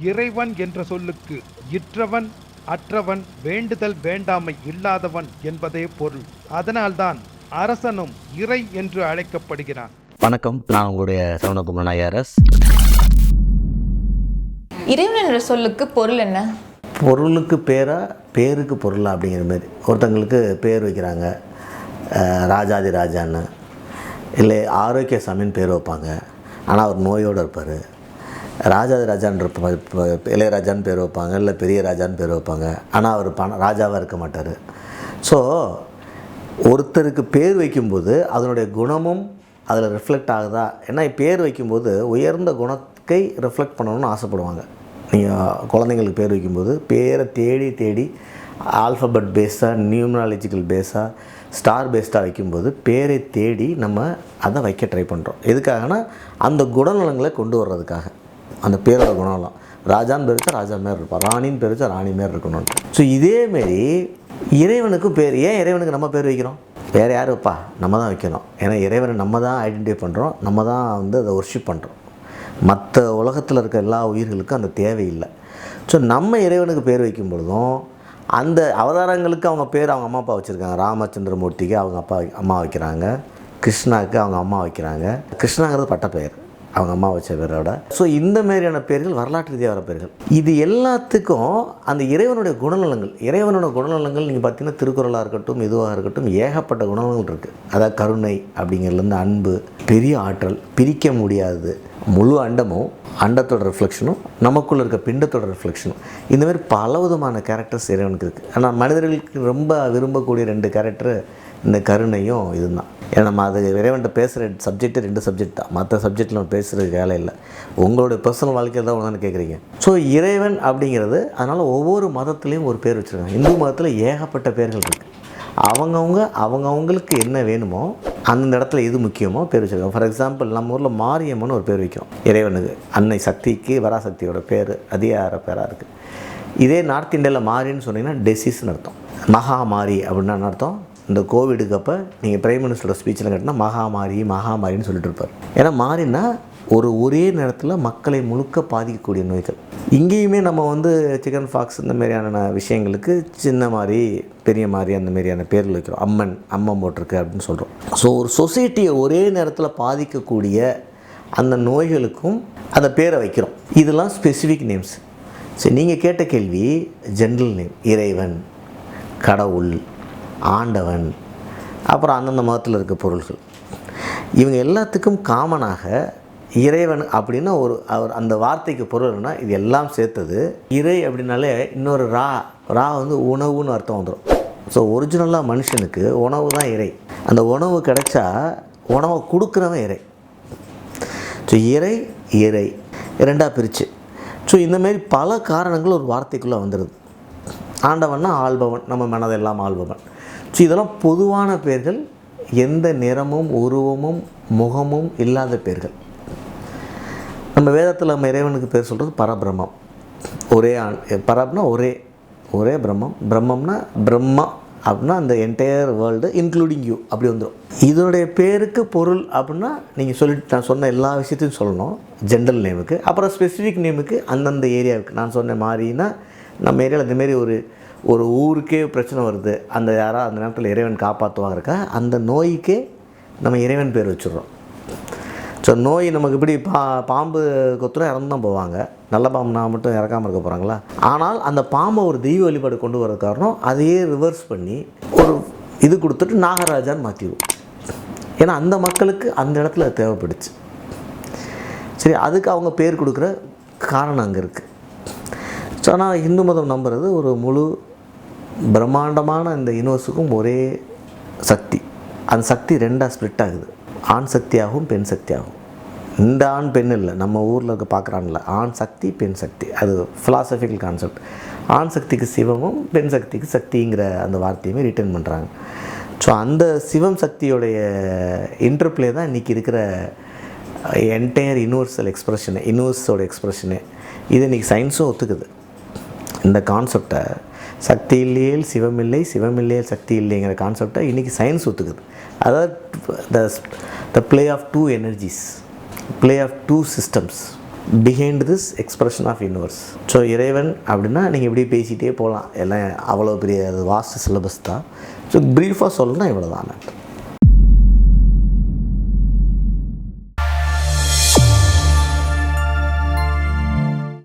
இறைவன் என்ற சொல்லுக்கு இற்றவன், அற்றவன், வேண்டுதல் வேண்டாமை இல்லாதவன் என்பதே பொருள். அதனால்தான் அரசனும் இறை என்று அழைக்கப்படுகிறான். வணக்கம், நான் உங்களுடைய சரவணகுமார் ஐஆர்எஸ். இறைவன் என்ற சொல்லுக்கு பொருள் என்ன? பொருளுக்கு பேரா, பேருக்கு பொருளா அப்படிங்கிற மாதிரி. ஒருத்தங்களுக்கு பேர் வைக்கிறாங்க, ராஜாதி ராஜான்னு, இல்லை ஆரோக்கிய சாமின்னு பேர் வைப்பாங்க. ஆனால் அவர் நோயோடு இருப்பார். ராஜாதி ராஜான்ற இளையராஜான்னு பேர் வைப்பாங்க, இல்லை பெரிய ராஜான்னு பேர் வைப்பாங்க. ஆனால் அவர் ராஜாவாக இருக்க மாட்டார். ஸோ ஒருத்தருக்கு பேர் வைக்கும்போது அதனுடைய குணமும் அதில் ரிஃப்ளெக்ட் ஆகுதா? ஏன்னா பேர் வைக்கும்போது உயர்ந்த குணத்தை ரிஃப்ளெக்ட் பண்ணணும்னு ஆசைப்படுவாங்க. நீங்கள் குழந்தைங்களுக்கு பேர் வைக்கும்போது பேரை தேடி தேடி ஆல்ஃபபெட் பேஸாக, நியூமராலஜிக்கல் பேஸாக, ஸ்டார் பேஸ்டாக வைக்கும்போது பேரை தேடி நம்ம அதை வைக்க ட்ரை பண்ணுறோம். எதுக்காகனா அந்த குணநலங்களை கொண்டு வர்றதுக்காக. அந்த பேரோட குணநலம், ராஜான்னு பேர் வச்சா ராஜா மாரி இருப்பார், ராணின்னு பேர் வச்சா ராணி மாரி இருக்கணும். ஸோ இதேமாரி இறைவனுக்கும் பேர். ஏன் இறைவனுக்கு நம்ம பேர் வைக்கிறோம்? வேறு யார் வைப்பா? நம்ம தான் வைக்கணும். ஏன்னா இறைவனை நம்ம தான் ஐடென்டிஃபை பண்ணுறோம், நம்ம தான் அதை ஒர்ஷிப் பண்ணுறோம். மற்ற உலகத்தில் இருக்க எல்லா உயிர்களுக்கும் அந்த தேவையில்லை. ஸோ நம்ம இறைவனுக்கு பேர் வைக்கும் பொழுதும் அந்த அவதாரங்களுக்கு அவங்க பேர் அவங்க அம்மா அப்பா வச்சுருக்காங்க. ராமச்சந்திரமூர்த்திக்கு அவங்க அம்மா வைக்கிறாங்க, கிருஷ்ணாவுக்கு அவங்க அம்மா வைக்கிறாங்க. கிருஷ்ணாங்கிறது பட்ட பெயர், அவங்க அம்மா வச்ச பேரோட. ஸோ இந்த மாதிரியான பேர்கள் வரலாற்று ரீதியாக வர பேர்கள். இது எல்லாத்துக்கும் அந்த இறைவனுடைய குணநலங்கள் நீங்கள் பார்த்தீங்கன்னா திருக்குறளாக இருக்கட்டும், இதுவாக இருக்கட்டும், ஏகப்பட்ட குணநலங்கள் இருக்குது. அதாவது கருணை அப்படிங்கிறதுலேருந்து அன்பு, பெரிய ஆற்றல், பிரிக்க முடியாது, முழு அண்டமும் அண்டத்தோட ரிஃப்ளெக்ஷனும், நமக்குள்ளே இருக்க பிண்டத்தோட ரிஃப்ளெக்ஷனும், இந்தமாதிரி பல விதமான கேரக்டர்ஸ் இறைவனுக்கு இருக்குது. ஆனால் மனிதர்களுக்கு ரொம்ப விரும்பக்கூடிய 2 கேரக்டர் இந்த கருணையும் இதுதான். ஏன்னா நம்ம அது இறைவன்கிட்ட பேசுகிற சப்ஜெக்ட்டு 2 சப்ஜெக்ட் தான். மற்ற சப்ஜெக்டில் நம்ம பேசுகிறதுக்கு வேலை இல்லை. உங்களுடைய பர்சனல் வாழ்க்கையில் தான் ஒன்று கேட்குறீங்க. ஸோ இறைவன் அப்படிங்கிறது, அதனால் ஒவ்வொரு மதத்துலேயும் ஒரு பேர் வச்சுருக்காங்க. இந்து மதத்தில் ஏகப்பட்ட பேர்கள் இருக்குது. அவங்கவுங்களுக்கு என்ன வேணுமோ அந்தந்த இடத்துல எது முக்கியமோ பேர் வச்சுருக்காங்க. ஃபார் எக்ஸாம்பிள் நம்ம ஊரில் மாரியம்மன் ஒரு பேர் வைக்கிறோம் இறைவனுக்கு. அன்னை சக்திக்கு வராசக்தியோட பேர் அதிகார பேராக இருக்குது. இதே நார்த் இந்தியாவில் மாரின்னு சொன்னீங்கன்னா டெசிஸ்ன்னு அர்த்தம். மகாமாரி அப்படின்னா அர்த்தம். இந்த கோவிடுக்கு அப்போ நீங்கள் பிரைம் மினிஸ்டரோட ஸ்பீச்சில் கேட்டிங்கன்னா மகாமாரின்னு சொல்லிட்டு இருப்பார். ஏன்னா மாறினா ஒரே நேரத்தில் மக்களை முழுக்க பாதிக்கக்கூடிய நோய்கள். இங்கேயுமே நம்ம சிக்கன் ஃபாக்ஸ் இந்த மாதிரியான விஷயங்களுக்கு சின்ன மாதிரி, பெரிய மாதிரி, அந்த மாதிரியான பேரில் வைக்கிறோம். அம்மன் போட்டிருக்கு அப்படின்னு சொல்கிறோம். ஸோ ஒரு சொசைட்டியை ஒரே நேரத்தில் பாதிக்கக்கூடிய அந்த நோய்களுக்கும் அந்த பேரை வைக்கிறோம். இதெல்லாம் ஸ்பெசிஃபிக் நேம்ஸ். சரி, நீங்கள் கேட்ட கேள்வி ஜென்ரல் நேம். இறைவன், கடவுள், ஆண்டவன், அப்புறம் அந்தந்த மதத்தில் இருக்க பொருள்கள், இவங்க எல்லாத்துக்கும் காமனாக இறைவன் அப்படின்னா அவர் அந்த வார்த்தைக்கு பொருள்னா இது எல்லாம் சேர்த்தது. இறை அப்படின்னாலே இன்னொரு ரா உணவுன்னு அர்த்தம் வந்துடும். ஸோ ஒரிஜினலாக மனுஷனுக்கு உணவு தான் இறை. அந்த உணவு கிடைச்சா உணவை கொடுக்குறவன் இறை. ஸோ இறை 2ஆக பிரித்து. ஸோ இந்தமாரி பல காரணங்கள் ஒரு வார்த்தைக்குள்ளே வந்துடுது. ஆண்டவன்னா ஆள்பவன், நம்ம மனதெல்லாம் ஆள்பவன். ஸோ இதெல்லாம் பொதுவான பேர்கள், எந்த நிறமும் உருவமும் முகமும் இல்லாத பேர்கள். நம்ம வேதத்தில் நம்ம இறைவனுக்கு பேர் சொல்கிறது பரபிரம்மம். ஒரே பரப்னா ஒரே பிரம்மம்னா பிரம்மா அப்படின்னா அந்த என்டையர் வேர்ல்டு இன்க்ளூடிங் யூ அப்படி வந்துடும். இதனுடைய பேருக்கு பொருள் அப்படின்னா நீங்கள் நான் சொன்ன எல்லா விஷயத்தையும் சொல்லணும் ஜென்ரல் நேமுக்கு. அப்புறம் ஸ்பெசிஃபிக் நேமுக்கு அந்தந்த ஏரியாவுக்கு. நான் சொன்ன மாதிரினா நம்ம ஏரியாவில் இந்தமாரி ஒரு ஊருக்கே பிரச்சனை வருது, அந்த யாராவது அந்த நேரத்தில் இறைவன் காப்பாற்றுவாங்க இருக்கா, அந்த நோய்க்கே நம்ம இறைவன் பேர் வச்சுடுறோம். ஸோ நோய் நமக்கு இப்படி பாம்பு கொத்துனா இறந்து தான் போவாங்க. நல்ல பாம்புனா மட்டும் இறக்காமல் இருக்க போகிறாங்களா? ஆனால் அந்த பாம்பை ஒரு தெய்வ வழிபாடு கொண்டு வர காரணம் அதையே ரிவர்ஸ் பண்ணி ஒரு இது கொடுத்துட்டு நாகராஜான்னு மாற்றிடுவோம். ஏன்னா அந்த மக்களுக்கு அந்த இடத்துல தேவைப்படுச்சு. சரி, அதுக்கு அவங்க பேர் கொடுக்குற காரணம் அங்கே இருக்குது. ஸோ ஆனால் இந்து மதம் நம்புறது ஒரு முழு பிரம்மாண்டமான இந்த யூனிவர்ஸுக்கும் ஒரே சக்தி. அந்த சக்தி 2ஆக ஸ்ப்ளிட் ஆகுது. ஆண் சக்தியாகவும் பெண் சக்தியாகும். இந்த ஆண் பெண் இல்லை, நம்ம ஊரில் இருக்க பார்க்குறான்ல, ஆண் சக்தி பெண் சக்தி, அது ஃபிலாசபிக்கல் கான்செப்ட். ஆண் சக்திக்கு சிவமும் பெண் சக்திக்கு சக்திங்கிற அந்த வார்த்தையுமே ரிட்டர்ன் பண்ணுறாங்க. ஸோ அந்த சிவம் சக்தியோடைய இன்டர்ப்ளே தான் இன்றைக்கி இருக்கிற என்டையர் யூனிவர்ஸோட எக்ஸ்ப்ரெஷனே. இது இன்றைக்கி சயின்ஸும் ஒத்துக்குது. இந்த கான்செப்டை சக்தி இல்லையே சிவமில்லை, சிவமில்லையே சக்தி இல்லைங்கிற கான்செப்டை இன்றைக்கி சயின்ஸ் ஒத்துக்குது. அதாவது the play of 2 energies, play of 2 systems. Behind this expression of universe. So இறைவன் அப்படின்னா நீங்கள் இப்படி பேசிகிட்டே போகலாம், எல்லாம் அவ்வளோ பெரிய வாஸ்ட் சிலபஸ் தான். ஸோ ப்ரீஃபாக சொல்லணும்னா இவ்வளோ தான்.